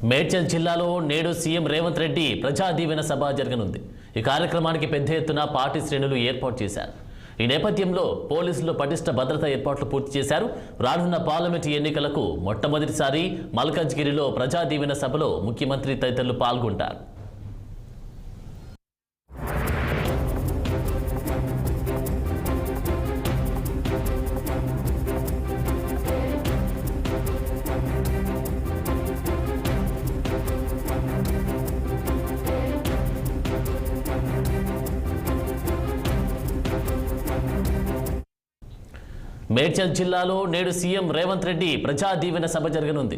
మేడ్చల్ జిల్లాలో నేడు సీఎం రేవంత్ రెడ్డి ప్రజా దీవెన సభ జరగనుంది. ఈ కార్యక్రమానికి పెద్ద ఎత్తున పార్టీ శ్రేణులు ఏర్పాటు చేశారు. ఈ నేపథ్యంలో పోలీసులు పటిష్ట భద్రతా ఏర్పాట్లు పూర్తి చేశారు. రానున్న పార్లమెంటు ఎన్నికలకు మొట్టమొదటిసారి మల్కాజ్గిరిలో ప్రజా దీవెన సభలో ముఖ్యమంత్రి తదితరులు పాల్గొంటారు. మేడ్చల్ జిల్లాలో నేడు సీఎం రేవంత్ రెడ్డి ప్రజా దీవెన సభ జరగనుంది.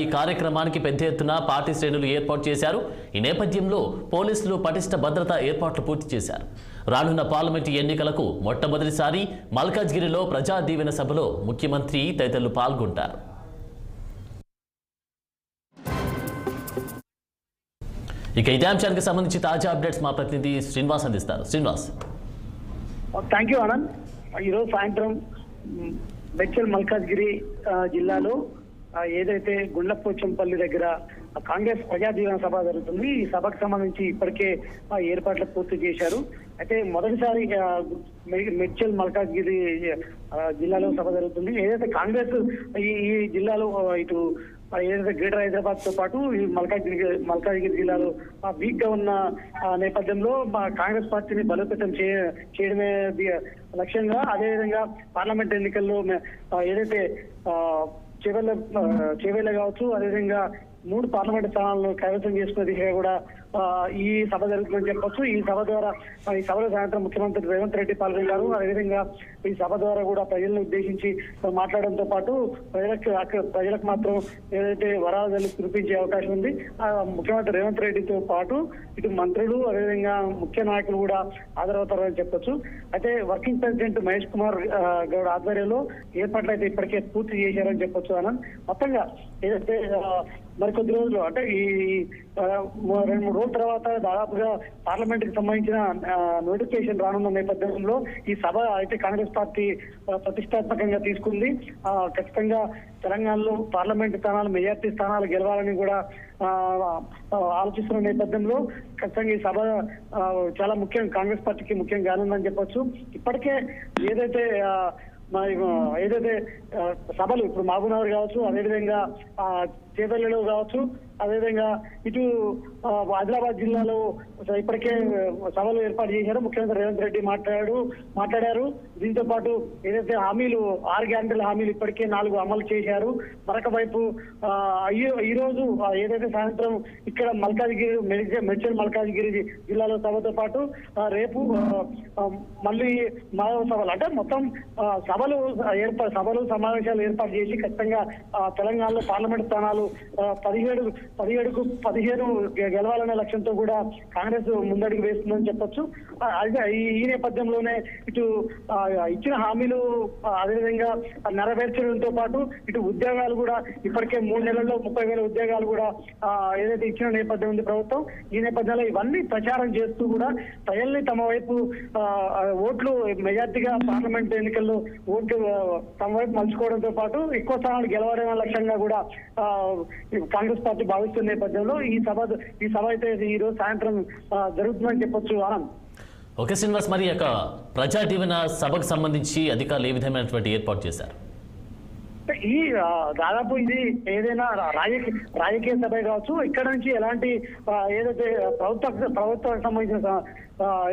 ఈ కార్యక్రమానికి పెద్ద ఎత్తున పార్టీ శ్రేణులు ఏర్పాటు చేశారు. ఈ నేపథ్యంలో పోలీసులు పటిష్ట భద్రతా ఏర్పాట్లు పూర్తి చేశారు. రానున్న పార్లమెంటు ఎన్నికలకు మొట్టమొదటిసారి మల్కాజ్గిరిలో ప్రజా దీవెన సభలో ముఖ్యమంత్రి తదితరులు పాల్గొంటారు. ఇక ఇదే అంశానికి సంబంధించి తాజా అప్డేట్స్ మా ప్రతినిధి శ్రీనివాస్ అందిస్తారు. శ్రీనివాస్. Thank you Anand. ఈరోజు సాయంత్రం మేడ్చల్ మల్కాజ్గిరి జిల్లాలో ఏదైతే గుండ్లపోచంపల్లి దగ్గర కాంగ్రెస్ ప్రజా దీవెన సభ జరుగుతుంది. ఈ సభకు సంబంధించి ఇప్పటికే ఏర్పాట్లు పూర్తి చేశారు. అయితే మొదటిసారి మేడ్చల్ మల్కాజ్గిరి జిల్లాలో సభ జరుగుతుంది. ఏదైతే కాంగ్రెస్ ఈ జిల్లాలో ఇటు ఏదైతే గ్రేటర్ హైదరాబాద్ తో పాటు ఈ మల్కాజ్గిరి జిల్లాలో వీక్ గా ఉన్న నేపథ్యంలో కాంగ్రెస్ పార్టీని బలోపేతం చేయడమే లక్ష్యంగా, అదేవిధంగా పార్లమెంట్ ఎన్నికల్లో ఏదైతే చేవేళ్ళ కావచ్చు, అదేవిధంగా 3 పార్లమెంట్ స్థానాలను కైవసం చేసుకునే దిశగా కూడా ఈ సభ జరుగుతుందని చెప్పొచ్చు. ఈ సభలో సాయంత్రం ముఖ్యమంత్రి రేవంత్ రెడ్డి పాల్గొన్నారు. అదేవిధంగా ఈ సభ ద్వారా కూడా ప్రజలను ఉద్దేశించి మాట్లాడడంతో పాటు ప్రజలకు మాత్రం ఏదైతే వరాలు కురిపించే అవకాశం ఉంది. ముఖ్యమంత్రి రేవంత్ రెడ్డితో పాటు ఇటు మంత్రులు, అదేవిధంగా ముఖ్య నాయకులు కూడా హాజరవుతారని చెప్పొచ్చు. అయితే వర్కింగ్ ప్రెసిడెంట్ మహేష్ కుమార్ గౌడ్ ఆధ్వర్యంలో ఏర్పాట్లు అయితే ఇప్పటికే పూర్తి చేశారని చెప్పొచ్చు. ఆనంద్, మొత్తంగా ఏదైతే మరికొద్ది రోజులు అంటే ఈ 2-3 రోజుల తర్వాత దాదాపుగా పార్లమెంట్ కి సంబంధించిన నోటిఫికేషన్ రానున్న నేపథ్యంలో ఈ సభ అయితే కాంగ్రెస్ పార్టీ ప్రతిష్టాత్మకంగా తీసుకుంది. ఖచ్చితంగా తెలంగాణలో పార్లమెంట్ స్థానాలు, మెజార్టీ స్థానాలు గెలవాలని కూడా ఆలోచిస్తున్న నేపథ్యంలో ఖచ్చితంగా ఈ సభ చాలా ముఖ్యం, కాంగ్రెస్ పార్టీకి ముఖ్యంగా కానుందని చెప్పొచ్చు. ఇప్పటికే ఏదైతే సభలు ఇప్పుడు మహబూబ్నగర్ కావచ్చు, అదేవిధంగా చేపల్లిలో కావచ్చు, అదేవిధంగా ఇటు ఆదిలాబాద్ జిల్లాలో ఇప్పటికే సభలు ఏర్పాటు చేశారు. ముఖ్యమంత్రి రేవంత్ రెడ్డి మాట్లాడారు. దీంతో పాటు ఏదైతే హామీలు 6 గ్యారెంటీల హామీలు ఇప్పటికే 4 అమలు చేశారు. మరొక వైపు ఈ రోజు ఏదైతే సాయంత్రం ఇక్కడ మేడ్చల్ మల్కాజ్గిరి జిల్లాలో సభతో పాటు రేపు మళ్ళీ మరో సభలు, అంటే మొత్తం సభలు సమావేశాలు ఏర్పాటు చేసి ఖచ్చితంగా తెలంగాణలో పార్లమెంట్ స్థానాలు 17కు 15 గెలవాలనే లక్ష్యంతో కూడా కాంగ్రెస్ ముందడుగు వేస్తుందని చెప్పొచ్చు. ఈ నేపథ్యంలోనే ఇటు ఇచ్చిన హామీలు అదేవిధంగా నెరవేర్చడంతో పాటు ఇటు ఉద్యోగాలు కూడా ఇప్పటికే 3 నెలల్లో 30,000 ఉద్యోగాలు కూడా ఏదైతే ఇచ్చిన నేపథ్యం ఉంది ప్రభుత్వం. ఈ నేపథ్యంలో ఇవన్నీ ప్రచారం చేస్తూ కూడా ప్రజల్ని తమ వైపు ఓట్లు మెజార్టీగా పార్లమెంట్ ఎన్నికల్లో ఓట్లు తమ వైపు మలుచుకోవడంతో పాటు ఎక్కువ స్థానాలు గెలవడమే లక్ష్యంగా కూడా కాంగ్రెస్ పార్టీ భావిస్తున్న నేపథ్యంలో ఈ సభ అయితే ఈ రోజు సాయంత్రం జరుగుతుందని చెప్పొచ్చు. ఆనంద్. ఓకే శ్రీనివాస్, మరి యొక్క ప్రజా దీవెన సభకు సంబంధించి అధికారులు ఏ విధమైనటువంటి ఏర్పాటు చేశారు? ఈ దాదాపు ఇది ఏదైనా రాజకీయ సభ కావచ్చు, ఇక్కడ నుంచి ఎలాంటి ఏదైతే ప్రభుత్వానికి సంబంధించిన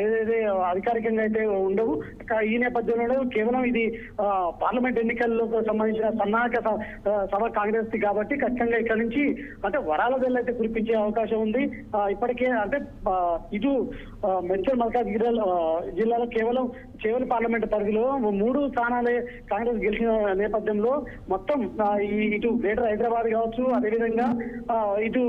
ఏదైతే అధికారికంగా అయితే ఉండవు. ఈ నేపథ్యంలో కేవలం ఇది పార్లమెంట్ ఎన్నికలకు సంబంధించిన సన్నాహక సభ కాంగ్రెస్ కాబట్టి ఖచ్చితంగా ఇక్కడ నుంచి అంటే వరాల వేళ్ళు అయితే కురిపించే అవకాశం ఉంది. ఇప్పటికే అంటే ఇటు మేడ్చల్ మల్కాజ్గిరి జిల్లాలో కేవలం చేవెళ్ళ పార్లమెంట్ పరిధిలో 3 స్థానాలే కాంగ్రెస్ గెలిచిన నేపథ్యంలో మొత్తం ఇటు గ్రేటర్ హైదరాబాద్ కావచ్చు, అదేవిధంగా ఇటు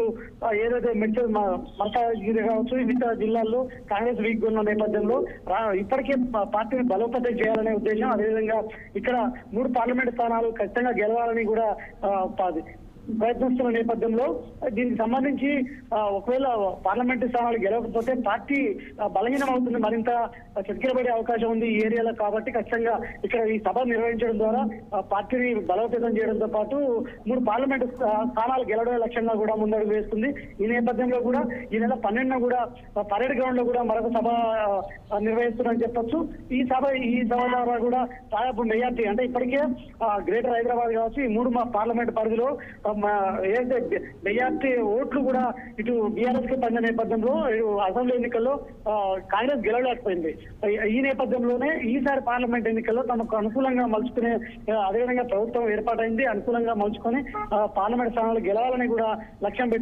ఏదైతే మేడ్చల్ మల్కాజ్గిరి కావచ్చు, మిగతా జిల్లాల్లో కాంగ్రెస్ వీక్ ఉన్న నేపథ్యంలో ఇప్పటికే పార్టీని బలోపేతం చేయాలనే ఉద్దేశం, అదేవిధంగా ఇక్కడ 3 పార్లమెంట్ స్థానాలు ఖచ్చితంగా గెలవాలని కూడా ప్రయత్నిస్తున్న నేపథ్యంలో దీనికి సంబంధించి ఒకవేళ పార్లమెంటు స్థానాలు గెలవకపోతే పార్టీ బలహీనం అవుతుంది, మరింత చతికిలబడే అవకాశం ఉంది ఈ ఏరియాలో. కాబట్టి ఖచ్చితంగా ఇక్కడ ఈ సభ నిర్వహించడం ద్వారా పార్టీని బలోపేతం చేయడంతో పాటు 3 పార్లమెంటు స్థానాలు గెలవడమే లక్ష్యంగా కూడా ముందడుగు వేస్తుంది. ఈ నేపథ్యంలో కూడా ఈ నెల 12న కూడా పరేడ్ గ్రౌండ్ లో కూడా మరొక సభ నిర్వహిస్తున్నారని చెప్పొచ్చు. ఈ సభ ద్వారా కూడా దాదాపు మెజార్టీ అంటే ఇప్పటికే గ్రేటర్ హైదరాబాద్ కావచ్చు ఈ 3 పార్లమెంట్ పరిధిలో ఏదైతే మెజార్టీ ఓట్లు కూడా ఇటు బీఆర్ఎస్ కి పడిన నేపథ్యంలో అసెంబ్లీ ఎన్నికల్లో కాంగ్రెస్ గెలవలేకపోయింది. ఈ నేపథ్యంలోనే ఈసారి పార్లమెంట్ ఎన్నికల్లో తమకు అనుకూలంగా మలుచుకునే అదేవిధంగా ప్రభుత్వం ఏర్పాటైంది, అనుకూలంగా మలుచుకొని పార్లమెంట్ స్థానాలు గెలవాలని కూడా లక్ష్యం